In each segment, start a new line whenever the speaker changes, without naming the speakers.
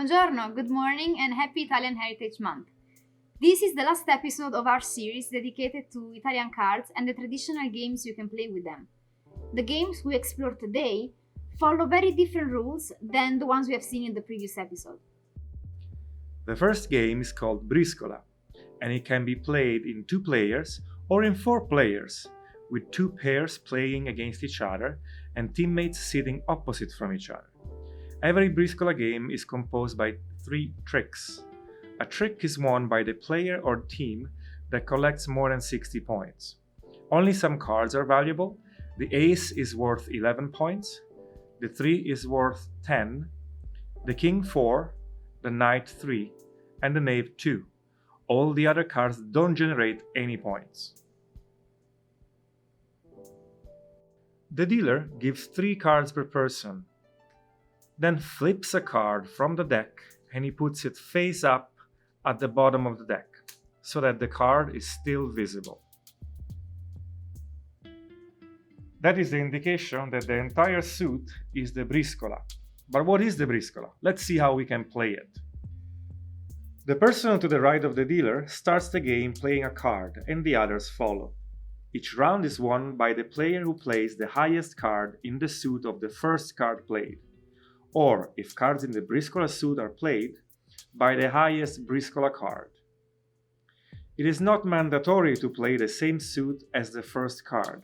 Buongiorno, good morning, and happy Italian Heritage Month. This is the last episode of our series dedicated to Italian cards and the traditional games you can play with them. The games we explore today follow very different rules than the ones we have seen in the previous episode.
The first game is called Briscola, and it can be played in 2 players or in 4 players, with 2 pairs playing against each other and teammates sitting opposite from each other. Every Briscola game is composed by 3 tricks. A trick is won by the player or team that collects more than 60 points. Only some cards are valuable. The ace is worth 11 points, the 3 is worth 10, the king 4, the knight 3, and the knave 2. All the other cards don't generate any points. The dealer gives 3 cards per person, then flips a card from the deck and he puts it face up at the bottom of the deck, so that the card is still visible. That is the indication that the entire suit is the Briscola. But what is the Briscola? Let's see how we can play it. The person to the right of the dealer starts the game playing a card, and the others follow. Each round is won by the player who plays the highest card in the suit of the first card played, or, if cards in the Briscola suit are played, by the highest Briscola card. It is not mandatory to play the same suit as the first card,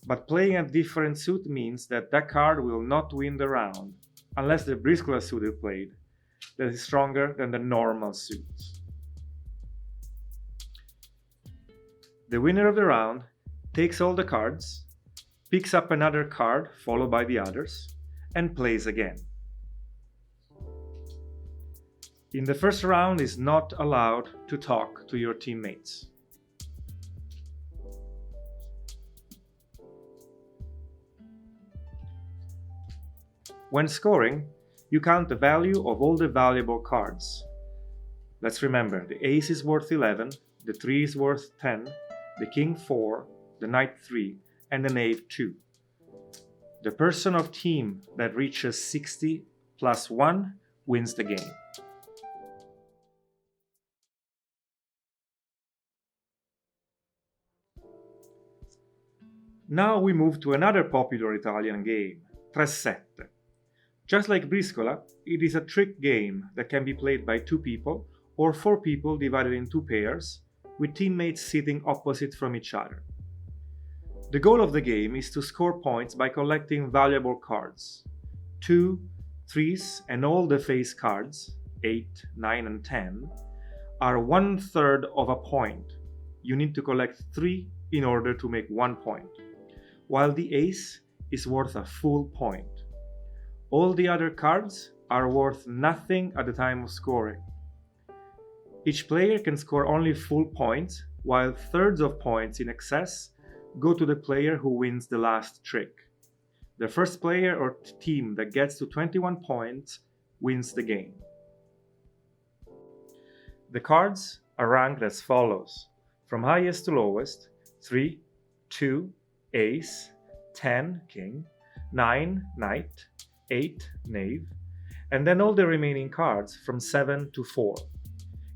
but playing a different suit means that that card will not win the round, unless the Briscola suit is played that is stronger than the normal suit. The winner of the round takes all the cards, picks up another card followed by the others, and plays again. In the first round, is not allowed to talk to your teammates. When scoring, you count the value of all the valuable cards. Let's remember, the ace is worth 11, the 3 is worth 10, the king 4, the knight 3, and the knave 2. The person of team that reaches 60 plus 1 wins the game. Now we move to another popular Italian game, Treset. Just like Briscola, it is a trick game that can be played by 2 people or 4 people divided in 2 pairs, with teammates sitting opposite from each other. The goal of the game is to score points by collecting valuable cards. 2, 3s, and all the face cards, 8, 9, and 10, are 1/3 of a point. You need to collect 3 in order to make 1 point, while the ace is worth a full point. All the other cards are worth nothing at the time of scoring. Each player can score only full points, while thirds of points in excess go to the player who wins the last trick. The first player or team that gets to 21 points wins the game. The cards are ranked as follows, from highest to lowest: 3, 2, ace, 10, king, 9, knight, 8, knave, and then all the remaining cards from 7 to 4.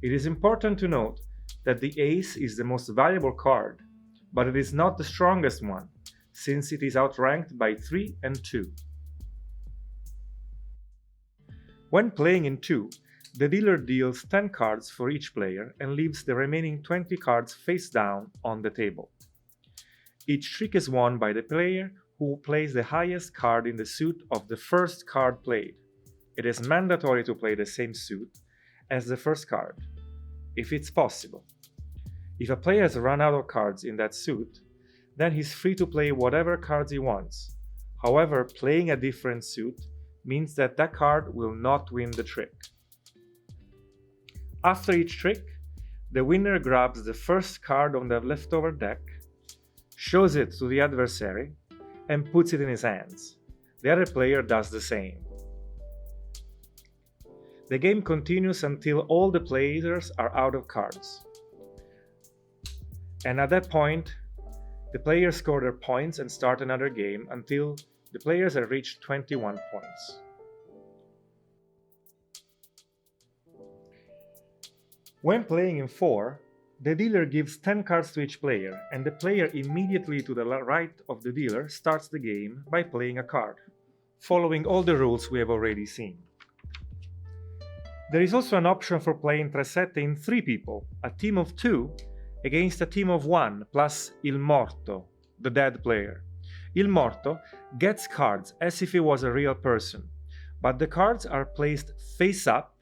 It is important to note that the ace is the most valuable card, but it is not the strongest one, since it is outranked by 3 and 2. When playing in 2, the dealer deals 10 cards for each player and leaves the remaining 20 cards face down on the table. Each trick is won by the player who plays the highest card in the suit of the first card played. It is mandatory to play the same suit as the first card, if it's possible. If a player has run out of cards in that suit, then he's free to play whatever cards he wants. However, playing a different suit means that that card will not win the trick. After each trick, the winner grabs the first card on the leftover deck, shows it to the adversary, and puts it in his hands. The other player does the same. The game continues until all the players are out of cards. And at that point, the players score their points and start another game until the players have reached 21 points. When playing in 4, the dealer gives 10 cards to each player, and the player immediately to the right of the dealer starts the game by playing a card, following all the rules we have already seen. There is also an option for playing Treset in 3 people, a team of 2 against a team of 1 plus Il Morto, the dead player. Il Morto gets cards as if he was a real person, but the cards are placed face up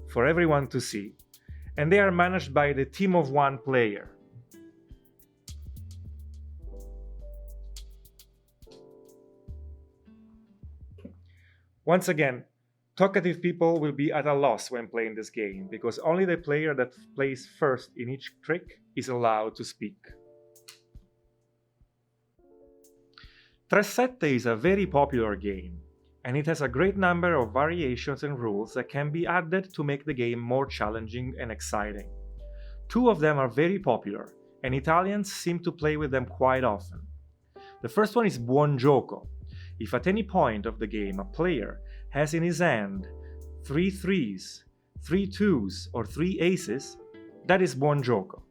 for everyone to see, and they are managed by the team of 1 player. Once again, talkative people will be at a loss when playing this game, because only the player that plays first in each trick is allowed to speak. Treset is a very popular game, and it has a great number of variations and rules that can be added to make the game more challenging and exciting. 2 of them are very popular, and Italians seem to play with them quite often. The first one is Buon Joko. If at any point of the game a player has in his hand 3 threes, 3 twos, or 3 aces, that is Buon Joko.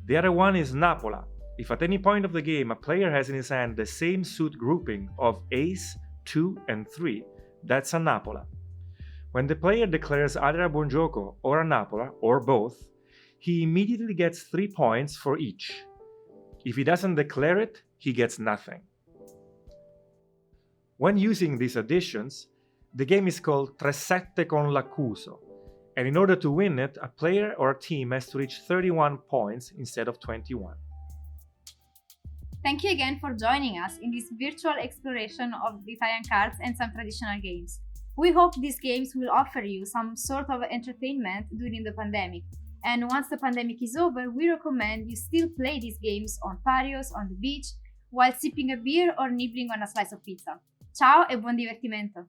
The other one is Napola. If at any point of the game a player has in his hand the same suit grouping of ace, 2, and 3, that's a Napola. When the player declares either a Buon Joko or a Napola, or both, he immediately gets 3 points for each. If he doesn't declare it, he gets nothing. When using these additions, the game is called Tresette con l'accuso, and in order to win it, a player or a team has to reach 31 points instead of 21.
Thank you again for joining us in this virtual exploration of the Italian cards and some traditional games. We hope these games will offer you some sort of entertainment during the pandemic. And once the pandemic is over, we recommend you still play these games on patios, on the beach, while sipping a beer or nibbling on a slice of pizza. Ciao e buon divertimento!